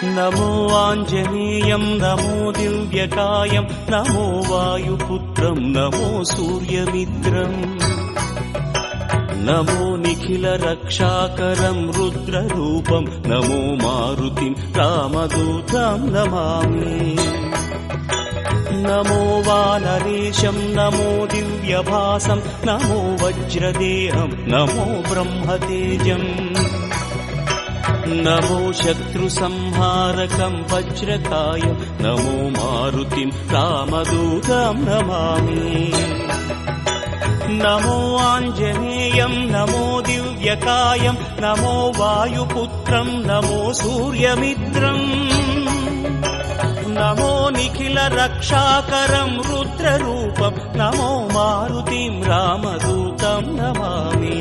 నమో ఆంజనేయం నమో దివ్యకాయం నమో వాయుపుత్రం నమో సూర్యమిత్రం నమో నిఖిల రక్షాకరం రుద్రరూపం నమో మారుతిం రామదూతం నమామి నమో వానరేశం నమో దివ్యభాసం నమో వజ్రదేహం నమో బ్రహ్మతేజం నమో శత్రు సంహారకం వజ్రకాయం నమో మారుతిం రామదూతం నమామి నమో ఆంజనేయం నమో దివ్యకాయం నమో వాయుపుత్రం నమో సూర్యమిత్రం నమో నిఖిల రక్షాకరం రుద్రరూపం నమో మారుతిం రామదూతం నమామి